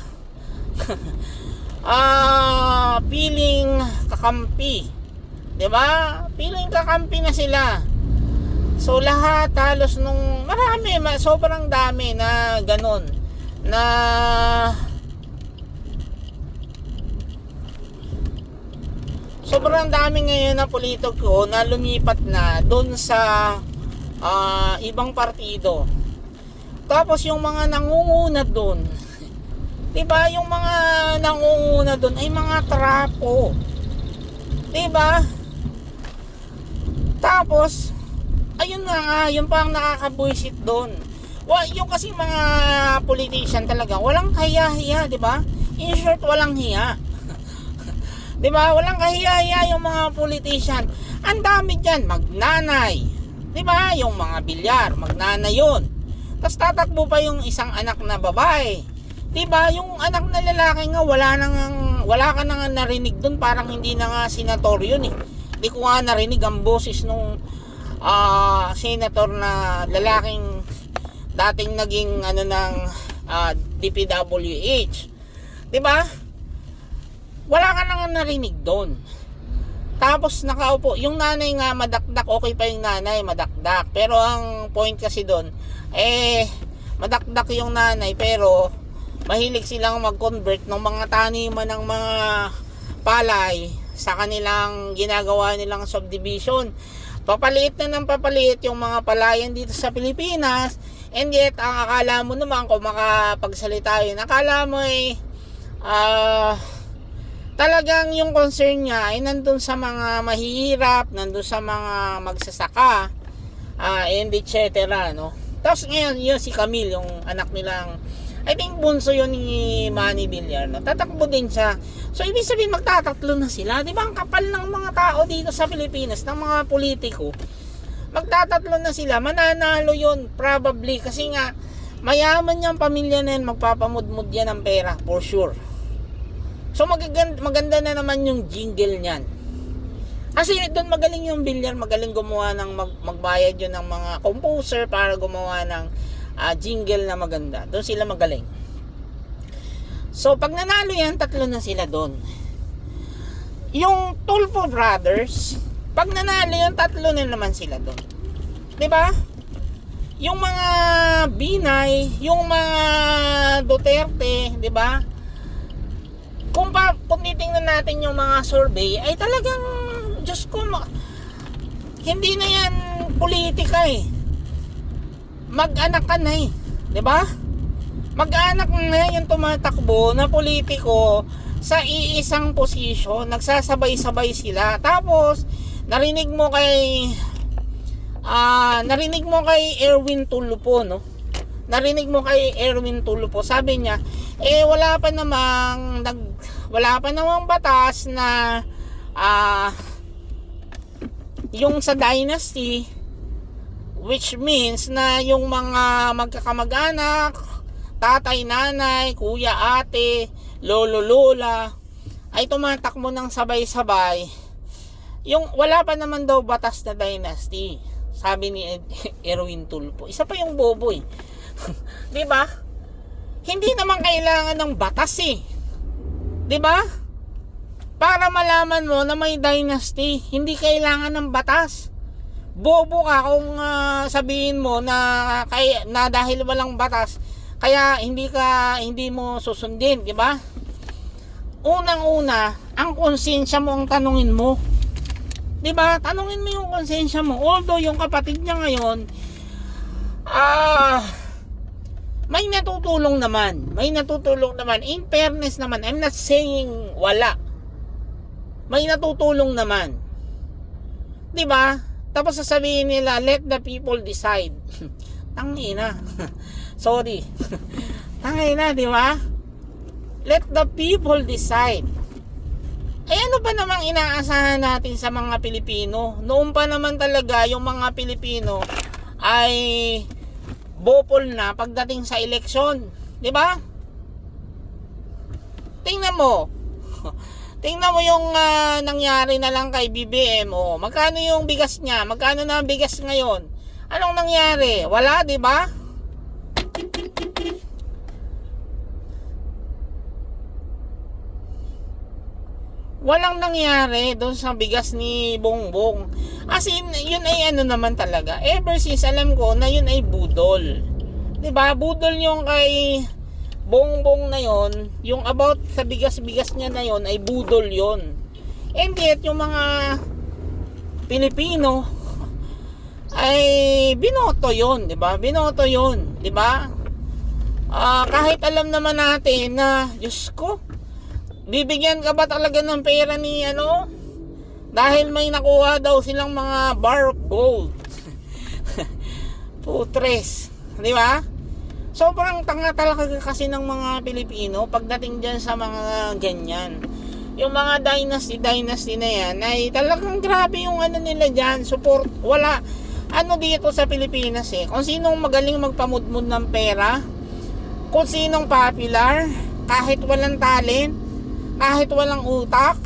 Piling kakampi, di ba? Piling kakampi na sila. So lahat halos nung sobrang dami na ganun na sobrang dami ngayon na politiko na lumipat na doon sa ibang partido. Tapos yung mga nangunguna doon, 'di ba? Yung mga nangunguna doon ay mga trapo. 'Di ba? Tapos ayun na nga, yung pang nakakabuisit doon. Yung kasi mga politician talaga, walang kahiya-hiya, di ba? In short, walang hiya. Di ba? Walang kahiya-hiya yung mga politician. Ang dami dyan, magnanay. Di ba? Yung mga bilyar, magnanay yun. Tapos tatakbo pa yung isang anak na babae. Di ba? Yung anak na lalaki nga, wala ka nang narinig dun. Parang hindi na nga senator yun eh. Hindi ko nga narinig ang boses nung senator na lalaking dating naging DPWH. 'Di ba? Wala ka nang narinig doon. Tapos nakaupo, yung nanay nga madakdak, okay pa yung nanay, madakdak. Pero ang point kasi doon, madakdak yung nanay pero mahilig silang mag-convert ng mga taniman ng mga palay sa kanilang ginagawa nilang subdivision. Papaliit na ng papaliit yung mga palayan dito sa Pilipinas. And yet, ang akala mo naman kung makapagsalita yun, akala mo talagang yung concern niya ay nandun sa mga mahihirap, nandun sa mga magsasaka, and etc. No? Tapos ngayon, yun si Camille, yung anak nilang, I think bunso yun ni Manny Villar, no? Tatakbo din siya. So, ibig sabihin, magtatatlo na sila. Di ba, ang kapal ng mga tao dito sa Pilipinas, ng mga politiko, magtatatlo na sila, mananalo yun probably kasi nga mayaman yung pamilya na yan, magpapamudmud yan ng pera for sure. So maganda na naman yung jingle niyan kasi doon magaling yung Villar, magaling gumawa ng magbayad yun ng mga composer para gumawa ng jingle na maganda. Doon sila magaling. So pag nanalo yan, tatlo na sila doon. Yung Tulfo Brothers, pag nanalo yung tatlo na naman sila doon. 'Di ba? Yung mga Binay, yung mga Duterte, 'di ba? Kung titingnan natin yung mga survey, ay talagang Diyos ko, hindi na yan politika eh. Mag-anak ka na eh. 'Di ba? Mag-anak na yung tumatakbo na politiko sa iisang posisyon, nagsasabay-sabay sila. Tapos narinig mo kay Erwin Tulfo, no? Narinig mo kay Erwin Tulfo, sabi niya, wala pa namang batas na yung sa dynasty, which means na yung mga magkakamag-anak, tatay, nanay, kuya, ate, lolo, lola ay tumatakbo ng sabay-sabay. Yung wala pa naman daw batas na dynasty, sabi ni Erwin Tulfo. Isa pa yung bobo eh. 'Di ba? Hindi naman kailangan ng batas eh. 'Di ba? Para malaman mo na may dynasty, hindi kailangan ng batas. Bobo ka kung sabihin mo na dahil walang batas kaya hindi mo susundin, 'di ba? Unang-una, ang konsensya mo ang tanungin mo. 'Di ba? Tanungin mo yung konsensya mo. Although yung kapatid niya ngayon may natutulong naman. In fairness naman, I'm not saying wala. May natutulong naman. 'Di ba? Tapos sasabihin nila, let the people decide. Tangina. Sorry. Tangina, 'di ba? Let the people decide. Ano pa namang inaasahan natin sa mga Pilipino? Noon pa naman talaga yung mga Pilipino ay bopol na pagdating sa eleksyon, 'di ba? Tingnan mo yung nangyari na lang kay BBM. Magkano yung bigas niya? Magkano na ang bigas ngayon? Anong nangyari? Wala, 'di ba? Walang nangyari doon sa bigas ni Bongbong. As in, yun ay naman talaga. Ever since alam ko na yun ay budol. 'Di ba? Budol yung kay Bongbong na yon, yung about sa bigas-bigas niya na yon ay budol yon. And yet yung mga Pilipino ay binoto yon, 'di ba? Binoto yon, 'di ba? Kahit alam naman natin na Diyos ko, bibigyan ka ba talaga ng pera ni dahil may nakuha daw silang mga bar of gold. Putres, di ba? Sobrang tanga talaga kasi ng mga Pilipino pagdating dyan sa mga ganyan. Yung mga dynasty na yan ay talagang grabe yung ano nila dyan, support. Wala, ano dito sa Pilipinas kung sinong magaling magpamudmud ng pera, kung sinong popular, kahit walang talent, kahit walang utak,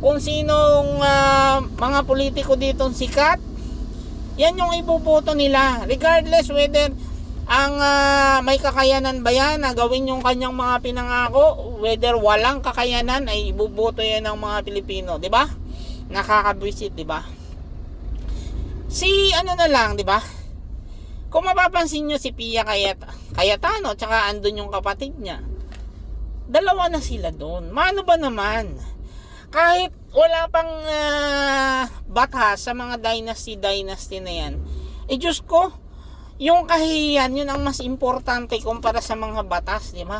kung sinong mga politiko dito sikat, yan yung iboboto nila. Regardless whether ang may kakayanan ba yan na gawin yung kanyang mga pinangako, whether walang kakayanan ay iboboto yan ng mga Pilipino, di ba? Nakakabwisit, di ba? Si ano na lang, di ba? Kung mapapansin nyo si Pia Cayetano tsaka andun yung kapatid niya, dalawa na sila doon. Mano ba naman? Kahit wala pang batas sa mga dynasty na yan, Diyos ko, yung kahihiyan, yun ang mas importante kumpara sa mga batas, di ba?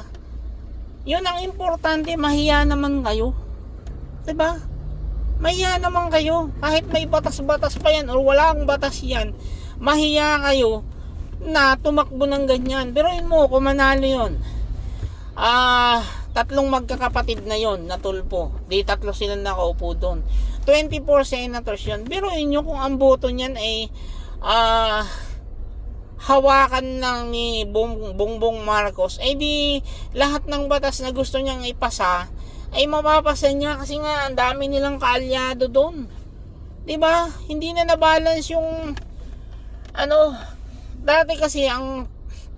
Yun ang importante, mahiya naman kayo. Di ba? Mahiya naman kayo. Kahit may batas-batas pa yan or wala akong batas yan, mahiya kayo na tumakbo ng ganyan. Pero yun mo, kung manalo yun, tatlong magkakapatid na yon na tulpo. Di tatlo sila nakaupo doon. 24 senators yun. Pero yun kung ang boto niyan ay hawakan lang ni Bongbong Marcos, ay di lahat ng batas na gusto niyang ipasa ay mapapasa niya kasi nga ang dami nilang kaalyado doon. 'Di ba? Hindi na na-balance yung ano, dati kasi ang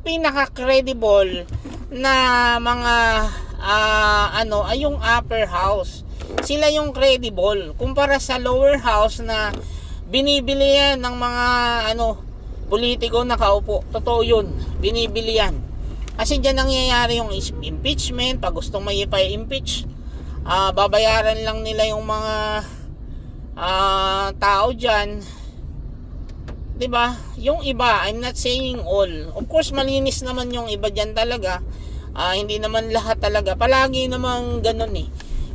pinaka-credible na mga ay yung upper house. Sila yung credible kumpara sa lower house na binibili yan ng mga politiko nakaupo. Totoo yun, binibili yan. Kasi dyan nangyayari yung impeachment. Pag gustong may impeach, babayaran lang nila yung mga tao dyan, diba? Yung iba, I'm not saying all, of course malinis naman yung iba dyan talaga. Hindi naman lahat talaga, palagi namang ganun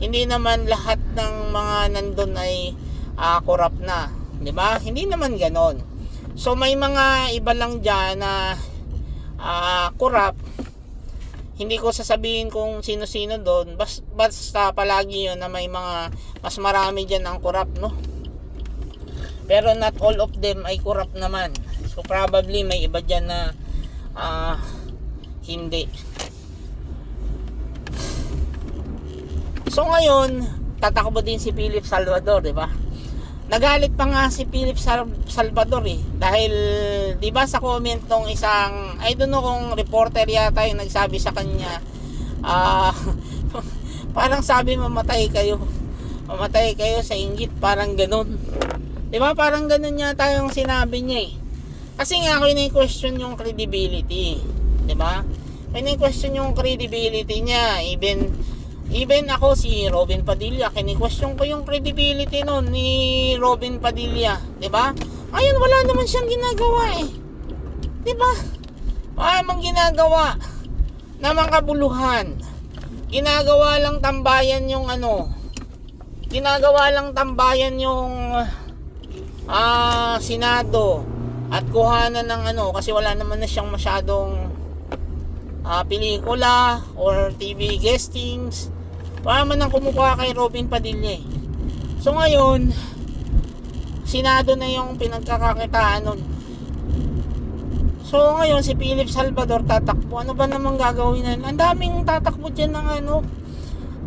hindi naman lahat ng mga nandun ay corrupt na, diba? Hindi naman ganon. So may mga iba lang dyan na corrupt. Hindi ko sasabihin kung sino-sino doon, basta palagi yun na may mga mas marami dyan ang corrupt, no? Pero not all of them ay corrupt naman. So probably may iba dyan na hindi. So ngayon tatakbo din si Philip Salvador, di ba? Nagalit pa nga si Philip Salvador dahil di ba sa comment nung isang, I don't know kung reporter yata yung nagsabi sa kanya, parang sabi mamatay kayo sa inggit, parang ganun, di ba? Parang ganun yata yung sinabi niya kasi nga ako question yung credibility, di ba? Question yung credibility niya. Even ako, si Robin Padilla, kini-question ko yung credibility nun ni Robin Padilla, 'di ba? Ayun, wala naman siyang ginagawa 'di ba? Wala namang ginagawa na mga kabuluhan. Ginagawa lang tambayan yung ginagawa lang tambayan yung Senado at kuhanan ng kasi wala naman na siyang masyadong pelikula or TV guestings. Wala man ang kumukuha kay Robin Padilla So ngayon, Senado na yung pinagkakakitaan nun. So ngayon si Philip Salvador tatakbo. Ano ba namang gagawin na? Ang daming tatakbo dyan ng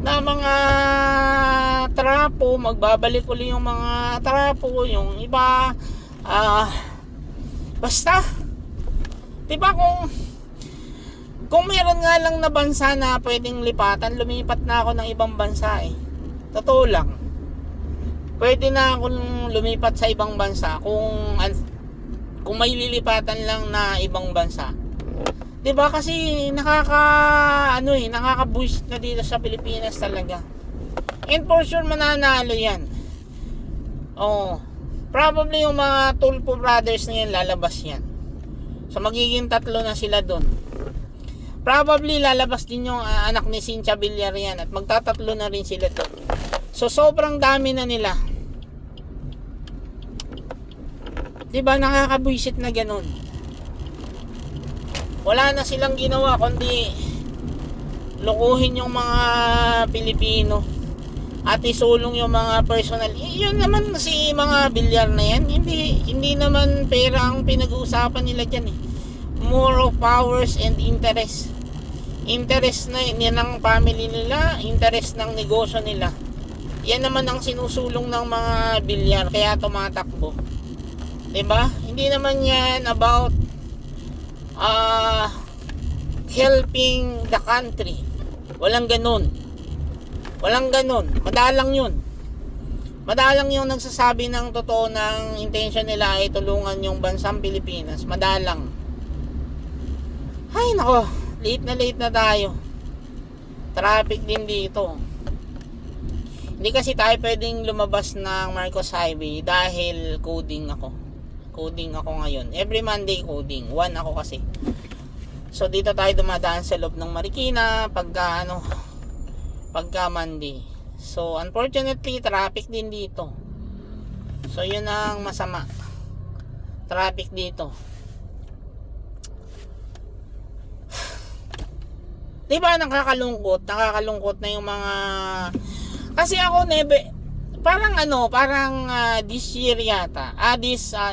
na mga trapo. Magbabalik ulit yung mga trapo. Yung iba basta diba kung meron nga lang na bansa na pwedeng lipatan, lumipat na ako ng ibang bansa Totoo lang. Pwede na akong lumipat sa ibang bansa kung may lilipatan lang na ibang bansa. 'Di ba? Kasi nakaka-buisit na dito sa Pilipinas talaga. And for sure mananalo 'yan. Probably yung mga Tulfo brothers na yan lalabas 'yan. So magiging 3 na sila doon. Probably lalabas din yung anak ni Cynthia Villarreal at magtatatlo na rin sila to. So sobrang dami na nila. 'Di ba, nakakabwisit na ganoon. wala na silang ginawa kundi lokohin yung mga Pilipino at isulong yung mga personal. Yun naman si mga bilyar na yan, hindi naman pera ang pinag-uusapan nila dyan eh. More of powers and interest. Interest na yan ng family nila, interest ng negosyo nila. Yan naman ang sinusulong ng mga bilyar, kaya tumatakbo. 'Di ba? Hindi naman yan about helping the country. Walang ganun. Madalang yun. Madalang yung nagsasabi ng totoo ng intention nila ay tulungan yung bansang Pilipinas. Madalang. Ay nako, late na tayo. Traffic din dito. Hindi kasi tayo pwedeng lumabas ng Marcos Highway dahil coding ako ngayon. Every Monday coding. 1 ako kasi. So dito tayo dumadaan sa loob ng Marikina pagka Monday. So unfortunately traffic din dito. So yun ang masama. Traffic dito. Diba nakakalungkot na yung mga, kasi ako parang this year yata,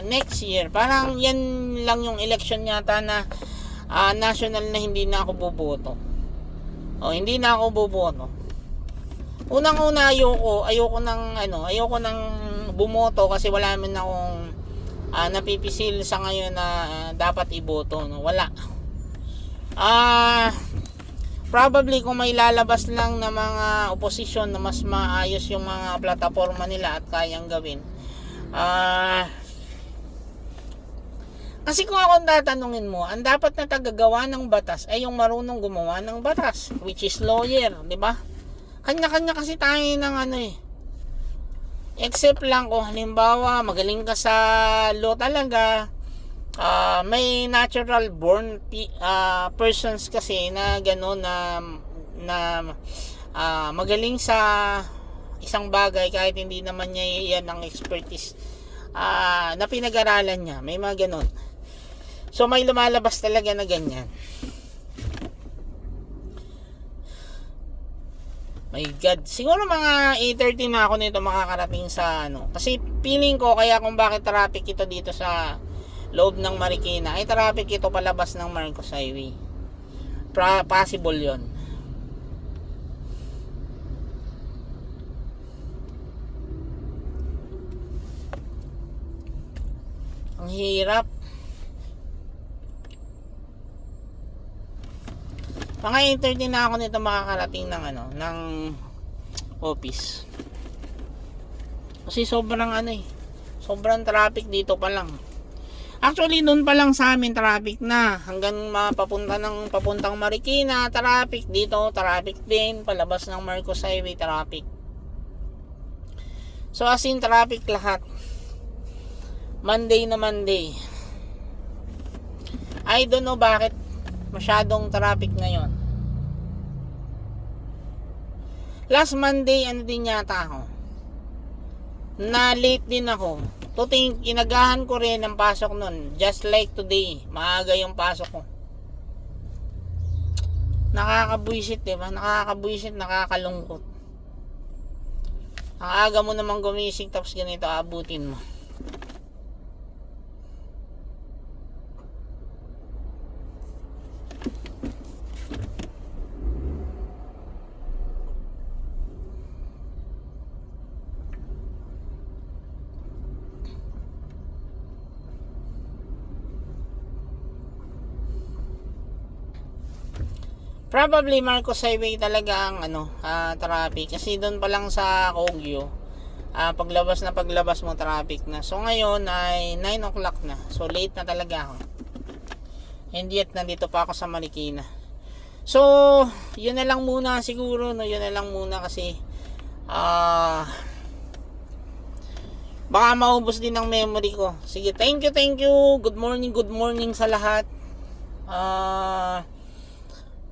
next year, parang yan lang yung election yata na national na hindi na ako boboto. Hindi na ako boboto. Unang-una ayoko nang bumoto kasi wala man akong napipisil sa ngayon na dapat iboto, no? Wala. Probably kung may lalabas lang na mga oposisyon na mas maayos yung mga plataforma nila at kayang gawin. Kasi kung ako tatanungin mo, ang dapat na tagagawa ng batas ay yung marunong gumawa ng batas, which is lawyer, di ba? Kanya-kanya kasi tayo ng except lang kung halimbawa magaling ka sa law talaga. May natural born persons kasi na gano'n na magaling sa isang bagay kahit hindi naman niya yan ang expertise na pinag-aralan niya. May mga gano'n. So may lumalabas talaga na ganyan. My God, siguro mga 8:30 na ako nito makakarating sa kasi feeling ko kaya kung bakit traffic ito dito sa loob ng Marikina ay traffic ito palabas ng Marcos Highway. Possible yon. Ang hirap. Mga 8:30 na ako nito makakarating ng office. Kasi sobrang traffic dito pa lang. Actually, doon pa lang sa amin traffic na. Hanggang papuntang Marikina, traffic dito, traffic din. Palabas ng Marcos Highway, traffic. So, as in, traffic lahat. Monday na Monday. I don't know bakit masyadong traffic ngayon. Last Monday, din yata ako. Na late din ako. Inagahan ko rin ang pasok nun. Just like today, maaga yung pasok ko. Nakakabwisit, diba? Nakakalungkot. Ang aga mo namang gumising tapos ganito aabutin mo. Probably Marcos Highway talaga ang traffic kasi doon pa lang sa Kogyo paglabas mo traffic na. So ngayon ay 9 o'clock na. So late na talaga ako. And yet nandito pa ako sa Marikina. So yun na lang muna siguro, no? Yun na lang muna kasi baka maubos din ang memory ko. Sige, thank you. Good morning sa lahat.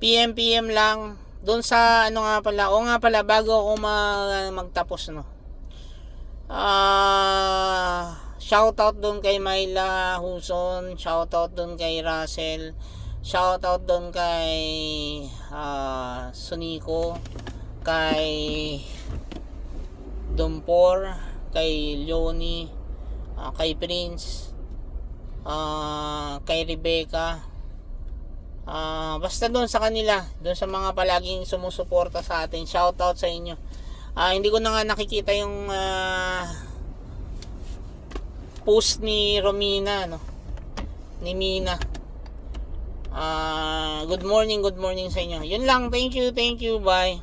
PM lang doon sa bago ako magtapos, no. Shoutout doon kay Myla Huson, shoutout doon kay Russell, Shoutout doon kay Sunico, kay Dompor, kay Leonie, kay Prince, kay Rebecca, basta doon sa kanila, doon sa mga palaging sumusuporta sa atin. Shoutout sa inyo. Hindi ko na nga nakikita yung post ni Romina, no? Ni Mina. Good morning sa inyo. Yun lang, thank you, bye.